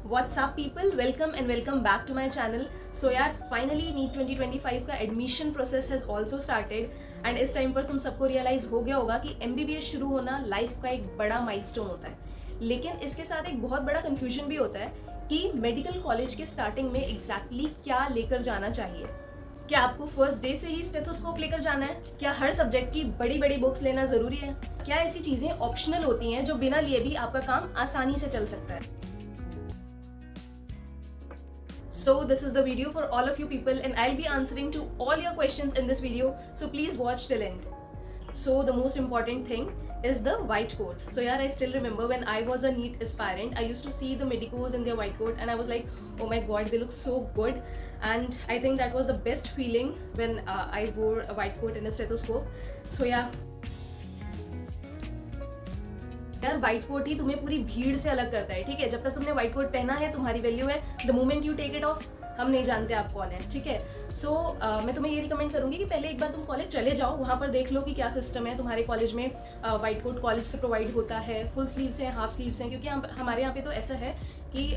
WhatsApp people, welcome and welcome back to my channel. So यार finally NEET 2025 का admission process has also started and इस time पर तुम सबको realise हो गया होगा कि MBBS शुरू होना लाइफ का एक बड़ा माइलस्टोन होता है। लेकिन इसके साथ एक बहुत बड़ा कन्फ्यूजन भी होता है कि मेडिकल कॉलेज के स्टार्टिंग में एग्जैक्टली क्या लेकर जाना चाहिए। क्या आपको फर्स्ट डे से ही स्टेथोस्कोप लेकर जाना है? क्या हर सब्जेक्ट की बड़ी बड़ी बुक्स लेना ज़रूरी है? क्या ऐसी चीज़ें ऑप्शनल होती हैं जो बिना लिए भी आपका काम आसानी से चल सकता है? So this is the video for all of you people and I'll be answering to all your questions in this video, so please watch till end. So the most important thing is the white coat. So yeah, I still remember when I was a NEET aspirant, I used to see the medicos in their white coat and I was like, oh my god, they look so good. And I think that was the best feeling when I wore a white coat and a stethoscope. So yeah, यार white coat ही तुम्हें पूरी भीड़ से अलग करता है, ठीक है। जब तक तुमने व्हाइट कोट पहना है तुम्हारी वैल्यू है, the moment you take it off हम नहीं जानते आप कौन है, ठीक है। सो मैं तुम्हें ये रिकमेंड करूंगी कि पहले एक बार तुम कॉलेज चले जाओ, वहाँ पर देख लो कि क्या सिस्टम है तुम्हारे कॉलेज में। व्हाइट कोट कॉलेज से प्रोवाइड होता है, फुल स्लीव्स हैं, हाफ स्लीव्स हैं, क्योंकि हमारे यहाँ पे तो ऐसा है कि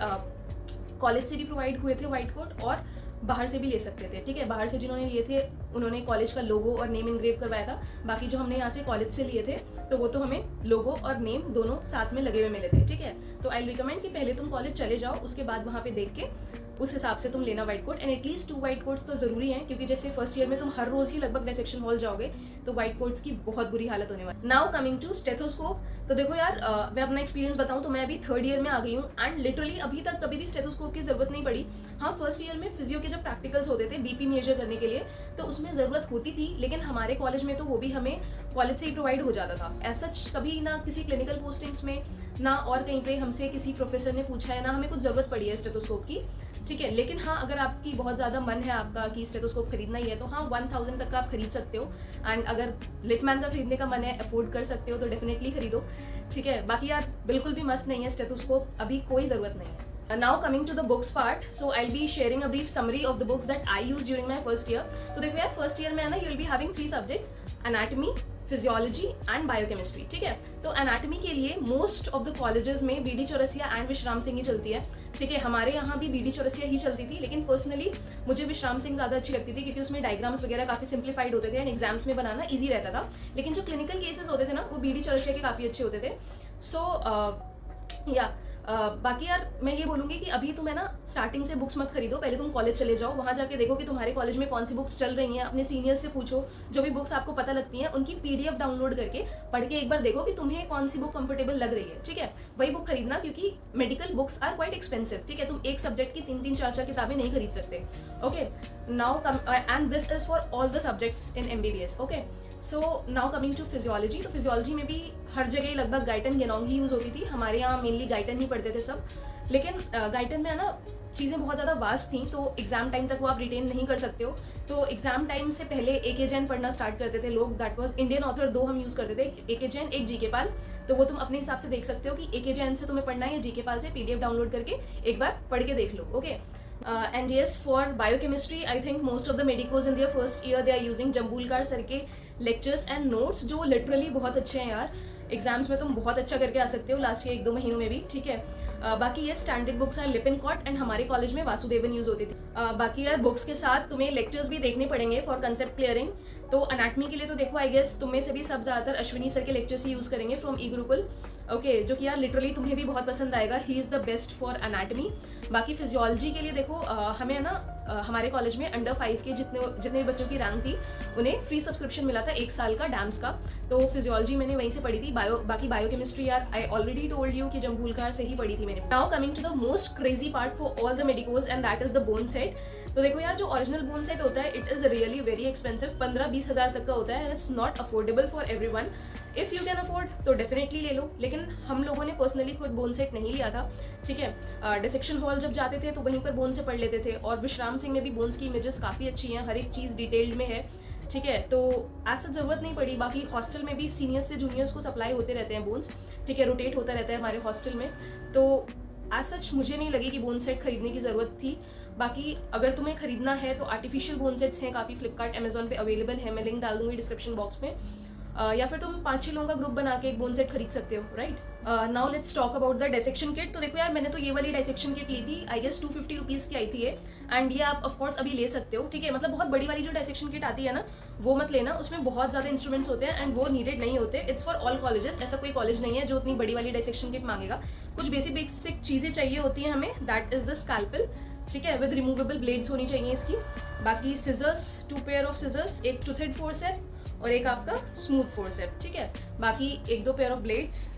कॉलेज से भी प्रोवाइड हुए थे व्हाइट कोट और बाहर से भी ले सकते थे, ठीक है। बाहर से जिन्होंने लिए थे उन्होंने कॉलेज का लोगो और नेम इनग्रेव करवाया था। बाकी जो हमने यहाँ से कॉलेज से लिए थे तो वो तो हमें लोगो और नेम दोनों साथ में लगे हुए मिले थे, ठीक है। तो आई रिकमेंड कि पहले तुम कॉलेज चले जाओ, उसके बाद वहाँ पे देख के उस हिसाब से तुम लेना white coat. And at least 2 white coats तो जरूरी हैं, क्योंकि जैसे फर्स्ट ईयर में तुम हर रोज ही लगभग डिसेक्शन हॉल जाओगे तो व्हाइट कोट्स की बहुत बुरी हालत होने वाली। नाउ कमिंग टू स्टेथोस्कोप, तो देखो यार मैं अपना एक्सपीरियंस बताऊं तो मैं अभी 3rd ईयर में आ गई हूँ एंड लिटरली अभी तक कभी भी स्टेथोस्कोप की जरूरत नहीं पड़ी। हाँ, फर्स्ट ईयर में फिजियो के जब प्रैक्टिकल्स होते थे BP मेजर करने के लिए तो उसमें ज़रूरत होती थी, लेकिन हमारे कॉलेज में तो वो भी हमें कॉलेज से ही प्रोवाइड हो जाता था। ऐसा कभी ना किसी क्लिनिकल पोस्टिंग्स में ना और कहीं पे हमसे किसी प्रोफेसर ने पूछा है, ना हमें कुछ ज़रूरत पड़ी है स्टेथोस्कोप की, ठीक है। लेकिन हाँ, अगर आपकी बहुत ज़्यादा मन है आपका कि स्टेथोस्कोप खरीदना ही है तो हाँ 1000 तक का आप खरीद सकते हो। एंड अगर लिटमैन का खरीदने का मन है, अफोर्ड कर सकते हो तो डेफिनेटली खरीदो, ठीक है। बाकी यार बिल्कुल भी मस्त नहीं है स्टेथोस्कोप, अभी कोई ज़रूरत नहीं है। Now coming to the books part, so I'll be sharing a brief summary of the books that I used during my first year. तो देखो यार फर्स्ट ईयर में है ना, you'll be having 3 subjects, anatomy, physiology and biochemistry, ठीक है। तो anatomy के लिए मोस्ट ऑफ द कॉलेजेस में BD चौरसिया एंड विश्राम सिंह ही चलती है, ठीक है। हमारे यहाँ भी BD चौरसिया ही चलती थी, लेकिन पर्सनली मुझे विश्राम सिंह ज़्यादा अच्छी लगती थी क्योंकि उसमें डायग्राम्स वगैरह काफ़ी सिंप्लीफाइड होते थे एंड एग्जाम्स में बनाना ईजी रहता था। लेकिन जो क्लिनिकल केसेस होते थे ना वो BD चौरसिया के काफ़ी अच्छे होते थे। सो या बाकी यार मैं ये बोलूँगी कि अभी तुम है ना स्टार्टिंग से बुक्स मत खरीदो, पहले तुम कॉलेज चले जाओ, वहाँ जाके देखो कि तुम्हारे कॉलेज में कौन सी बुक्स चल रही हैं, अपने सीनियर्स से पूछो, जो भी बुक्स आपको पता लगती हैं उनकी PDF डाउनलोड करके पढ़ के एक बार देखो कि तुम्हें कौन सी बुक कंफर्टेबल लग रही है, ठीक है। वही बुक खरीदना, क्योंकि medical books are quite expensive, ठीक है। तुम एक सब्जेक्ट की 3-3, 4-4 किताबें नहीं खरीद सकते, okay. Now and this is for all the subjects in MBBS, okay. So now coming to physiology, तो फिजियोलॉजी में भी हर जगह लगभग गाइटन गेनोंग ही यूज़ होती थी। हमारे यहाँ मेनली गाइटन ही पढ़ते थे सब, लेकिन गाइटन में है ना चीज़ें बहुत ज़्यादा वास्ट थी तो एग्जाम टाइम तक वो आप रिटेन नहीं कर सकते हो। तो एग्जाम टाइम से पहले AK जैन पढ़ना स्टार्ट करते थे लोग, दैट वाज इंडियन ऑथर 2 हम यूज़ करते थे, AK जैन, एक GK पाल। तो वो तुम अपने हिसाब से देख सकते हो कि AK जैन से तुम्हें पढ़ना है या GK पाल से, PDF डाउनलोड करके एक बार पढ़ के देख लो, okay. And yes, for biochemistry I think most of the medicos in their first year they are using Jambulkar sir के लेक्चर्स एंड नोट्स, जो लिटरली बहुत अच्छे हैं यार। एग्जाम्स में तुम बहुत अच्छा करके आ सकते हो लास्ट के 1-2 महीनों में भी, ठीक है। बाकी ये स्टैंडर्ड बुक्स हैं लिपिनकॉट एंड हमारे कॉलेज में वासुदेवन यूज़ होती थी। बाकी यार बुक्स के साथ तुम्हें लेक्चर्स भी देखने पड़ेंगे फॉर कंसेप्ट क्लियरिंग। तो अनाटमी के लिए तो देखो आई गेस तुम में से भी सब ज़्यादातर अश्विनी सर के लेक्चर्स ही यूज़ करेंगे फ्रॉम गुरुकुल, ओके, जो कि यार लिटरली तुम्हें भी बहुत पसंद आएगा, he is the best for anatomy. बाकी फिजियोलॉजी के लिए देखो हमें ना हमारे कॉलेज में अंडर 5 के जितने भी बच्चों की रैंक थी उन्हें फ्री सब्सक्रिप्शन मिला था 1 साल का डैम्स का, तो फिजियोलॉजी मैंने वहीं से पढ़ी थी। बाकी बायोकेमिस्ट्री यार आई ऑलरेडी टोल्ड यू कि जम्बूलकार से ही पढ़ी थी मैंने। Now coming to the most crazy part for all the medicos and that is the bone set. तो देखो यार जो ओरिजिनल बोन सेट होता है it is really very expensive, 15-20 हज़ार तक का होता है and it's not affordable for everyone. If you can afford तो डेफिनेटली ले लो, लेकिन हम लोगों ने पर्सनली खुद बोन सेट नहीं लिया था, ठीक है। डिसेक्शन हॉल जब जाते थे तो वहीं पर बोन से पढ़ लेते थे, और विश्राम सिंह में भी बोन्स की इमेजेस काफ़ी अच्छी हैं, हर एक चीज़ डिटेल्ड में है, ठीक है। तो ऐसा ज़रूरत नहीं पड़ी। बाकी हॉस्टल में भी सीनियर्स से जूनियर्स को सप्लाई होते रहते हैं बोन्स, ठीक है, रोटेट होता रहता है हमारे हॉस्टल में। तो एज सच मुझे नहीं लगी कि बोन सेट खरीदने की ज़रूरत थी। बाकी अगर तुम्हें खरीदना है तो आर्टिफिशियल बोन सेट्स हैं काफ़ी, फ्लिपकार्ट अमेजोन पे अवेलेबल है, मैं लिंक डाल दूंगी डिस्क्रिप्शन बॉक्स में। या फिर तुम 5-6 लोगों का ग्रुप बना के एक बोन सेट खरीद सकते हो, right. Now let's talk about the dissection kit. तो देखो यार, मैंने तो ये वाली डाइसेक्शन किट ली थी, आई गेस 250 रुपीज़ की आई थी ये, एंड ये आप ऑफकोर्स अभी ले सकते हो, ठीक है। मतलब बहुत बड़ी वाली जो डाइसेक्शन किट आती है ना, वो मत लेना, उसमें बहुत ज़्यादा इंस्ट्रूमेंट्स होते हैं एंड वो नीडेड नहीं होते। इट्स फॉर ऑल कॉलेजेस, ऐसा कोई कॉलेज नहीं है जो उतनी बड़ी वाली डाइसेक्शन किट मांगेगा। कुछ बेसिक चीज़ें चाहिए होती हैं हमें, दैट इज़ द स्कैल्पेल, ठीक है, विद रिमूवेबल ब्लेड्स होनी चाहिए इसकी। बाकी सिजर्स, 2 पेयर ऑफ सिजर्स, एक टूथेड फोर्सेप और एक आपका स्मूथ फोर्सेप, ठीक है। बाकी 1-2 पेयर ऑफ ब्लेड्स,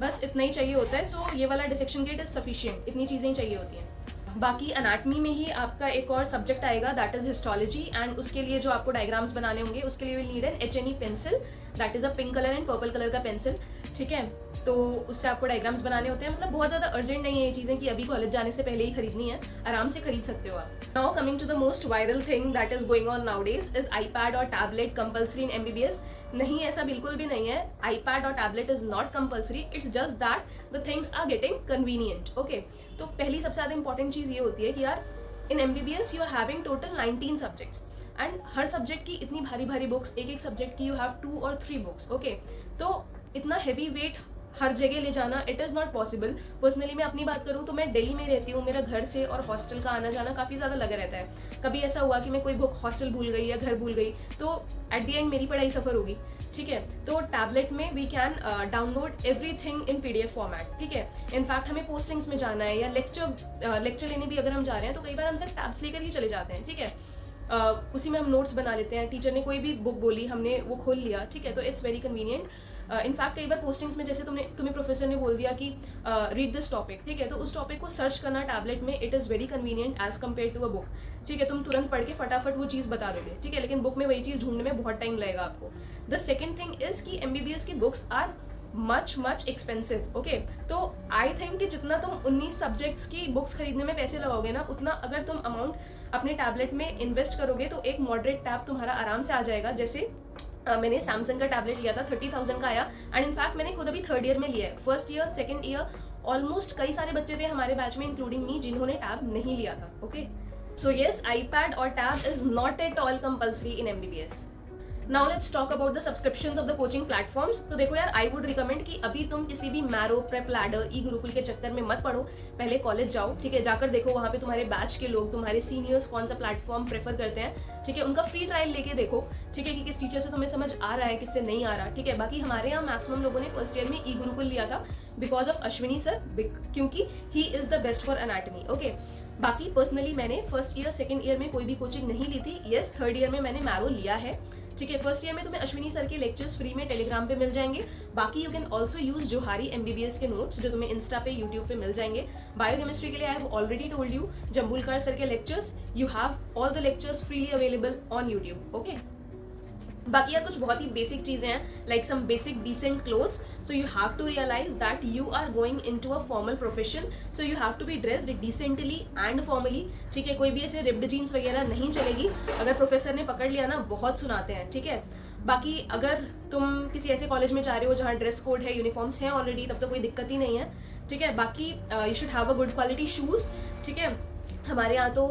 बस इतना ही चाहिए होता है। सो ये वाला डिसेक्शन किट इज सफिशिएंट, इतनी चीज़ें ही चाहिए होती हैं। बाकी अनाटमी में ही आपका एक और सब्जेक्ट आएगा, दैट इज हिस्टोलॉजी, एंड उसके लिए जो आपको डायग्राम्स बनाने होंगे उसके लिए will need an HNE pencil, that is a pink colour and purple colour का पेंसिल, ठीक है। तो उससे आपको डायग्राम्स बनाने होते हैं। मतलब बहुत ज़्यादा अर्जेंट नहीं है ये चीज़ें कि अभी कॉलेज जाने से पहले ही खरीदनी है, आराम से खरीद सकते हो आप। Now coming to the most viral thing that is going on nowadays is iPad और टैबलेट कंपल्सरी इन MBBS। नहीं, ऐसा बिल्कुल भी नहीं है। iPad और tablet is not compulsory, it's just that the things are getting convenient, okay. तो पहली सबसे ज़्यादा इंपॉर्टेंट चीज़ ये होती है कि यार in MBBS you are having total 19 subjects and हर सब्जेक्ट की इतनी भारी भारी बुक्स, एक सब्जेक्ट की यू हैव 2 और 3 बुक्स, ओके। तो इतना हैवी वेट हर जगह ले जाना, it is not possible. Personally मैं अपनी बात करूँ तो मैं दिल्ली में रहती हूँ, मेरा घर से और हॉस्टल का आना जाना काफ़ी ज़्यादा लगा रहता है। कभी ऐसा हुआ कि मैं कोई बुक हॉस्टल भूल गई या घर भूल गई तो एट द एंड मेरी पढ़ाई सफ़र होगी, ठीक है। तो टैबलेट में we can download everything in PDF format, ठीक है। इनफैक्ट हमें पोस्टिंग्स में जाना है या लेक्चर लेने भी अगर हम जा रहे हैं तो कई बार हम सिर्फ टैब्स लेकर ही चले जाते हैं, ठीक है। उसी में हम नोट्स बना लेते हैं, टीचर ने कोई भी बुक बोली हमने वो खोल लिया, ठीक है। तो इट्स वेरी कन्वीनियंट। इनफैक्ट कई बार पोस्टिंग्स में जैसे तुम्हें प्रोफेसर ने बोल दिया कि रीड दिस टॉपिक, ठीक है, तो उस टॉपिक को सर्च करना टैबलेट में it is very convenient as compare to a book, ठीक है। तुम तुरंत पढ़ के फटाफट वो चीज़ बता दोगे, ठीक है, लेकिन बुक में वही चीज़ ढूंढने में बहुत टाइम लगेगा आपको। द सेकेंड थिंग इज़ कि MBBS की books are much expensive, okay. तो आई थिंक कि जितना तुम 19 सब्जेक्ट्स की बुक्स खरीदने में पैसे लगाओगे ना, उतना अगर तुम अमाउंट अपने टैबलेट में इन्वेस्ट करोगे तो एक मॉडरेट टैब तुम्हारा आराम से आ जाएगा। जैसे मैंने सैमसंग का टैबलेट लिया था, 30,000 का आया, एंड इनफैक्ट मैंने खुद अभी 3rd ईयर में लिया है। 1st year 2nd year almost कई सारे बच्चे थे हमारे बैच में इंक्लूडिंग मी जिन्होंने टैब नहीं लिया था, ओके। सो येस, iPad और tab is not at all compulsory in MBBS। Now let's talk about the subscriptions of the coaching platforms. तो देखो यार, आई वुड रिकमेंड कि अभी तुम किसी भी मैरो, प्रेप लैडर, ई गुरुकुल के चक्कर में मत पड़ो, पहले कॉलेज जाओ, ठीक है। जाकर देखो वहाँ पे तुम्हारे बैच के लोग, तुम्हारे सीनियर्स कौन सा प्लेटफॉर्म प्रेफर करते हैं, ठीक है। उनका फ्री ट्रायल लेके देखो, ठीक है, कि किस टीचर से तुम्हें समझ आ रहा है, किससे नहीं आ रहा, ठीक है। बाकी हमारे यहाँ मैक्सिमम लोगों ने 1st ईयर में ई गुरुकुल लिया था बिकॉज ऑफ अश्विनी सर, क्योंकि he is the best for anatomy, okay. बाकी पर्सनली मैंने 1st ईयर 2nd ईयर में कोई भी कोचिंग नहीं ली थी। येस, 3rd ईयर में मैंने मैरो लिया है, ठीक है। 1st ईयर में तुम्हें अश्विनी सर के लेक्चर्स फ्री में टेलीग्राम पे मिल जाएंगे। बाकी you can also use Johari MBBS के नोट्स जो तुम्हें इंस्टा पे, यूट्यूब पे मिल जाएंगे। बायोकेमिस्ट्री के लिए I have already told you, Jambulkar sir के lectures, you have all the lectures freely available on YouTube, okay. बाकी यार कुछ बहुत ही बेसिक चीज़ें हैं, like some basic decent clothes. So you have to realise that you are going into a formal profession, so you have to be dressed decently and formally, ठीक है। कोई भी ऐसे रिप्ड जीन्स वगैरह नहीं चलेगी, अगर प्रोफेसर ने पकड़ लिया ना बहुत सुनाते हैं, ठीक है। बाकी अगर तुम किसी ऐसे कॉलेज में जा रहे हो जहाँ ड्रेस कोड है, यूनिफॉर्म्स हैं ऑलरेडी, तब तो कोई दिक्कत ही नहीं है, ठीक है। बाकी you should have a good quality shoes, ठीक है। हमारे यहाँ तो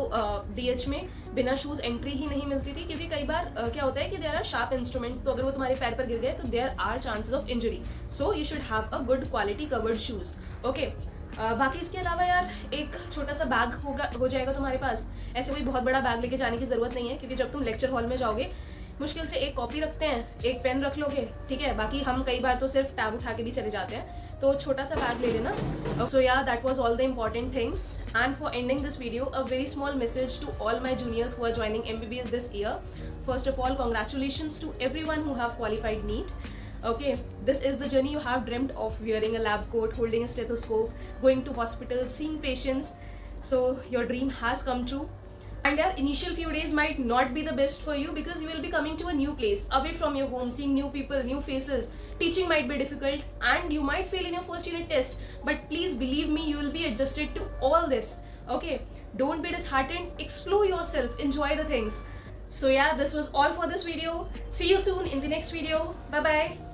DH में बिना शूज़ एंट्री ही नहीं मिलती थी, क्योंकि कई बार क्या होता है कि देयर आर शार्प इंस्ट्रूमेंट्स, तो अगर वो तुम्हारे पैर पर गिर गए तो there are chances of injury, so you should have a good quality covered shoes, okay. बाकी इसके अलावा यार एक छोटा सा बैग हो जाएगा तुम्हारे पास। ऐसे कोई बहुत बड़ा बैग लेके जाने की ज़रूरत नहीं है, क्योंकि जब तुम लेक्चर हॉल में जाओगे मुश्किल से एक कॉपी रखते हैं, एक पेन रख लोगे, ठीक है। बाकी हम कई बार तो सिर्फ टैब उठा के भी चले जाते हैं, तो छोटा सा बैग ले लेना। So yeah that was all the important things, and for ending this video a very small message to all my juniors who are joining MBBS this year. First of all, congratulations to everyone who have qualified NEET. Okay, this is the journey you have dreamt of, wearing a lab coat, holding a stethoscope, going to hospital, seeing patients. So your dream has come true. And your initial few days might not be the best for you because you will be coming to a new place, away from your home, seeing new people, new faces. Teaching might be difficult and you might fail in your first unit test. But please believe me, you will be adjusted to all this. Okay, don't be disheartened, explore yourself, enjoy the things. So yeah, this was all for this video. See you soon in the next video. Bye bye.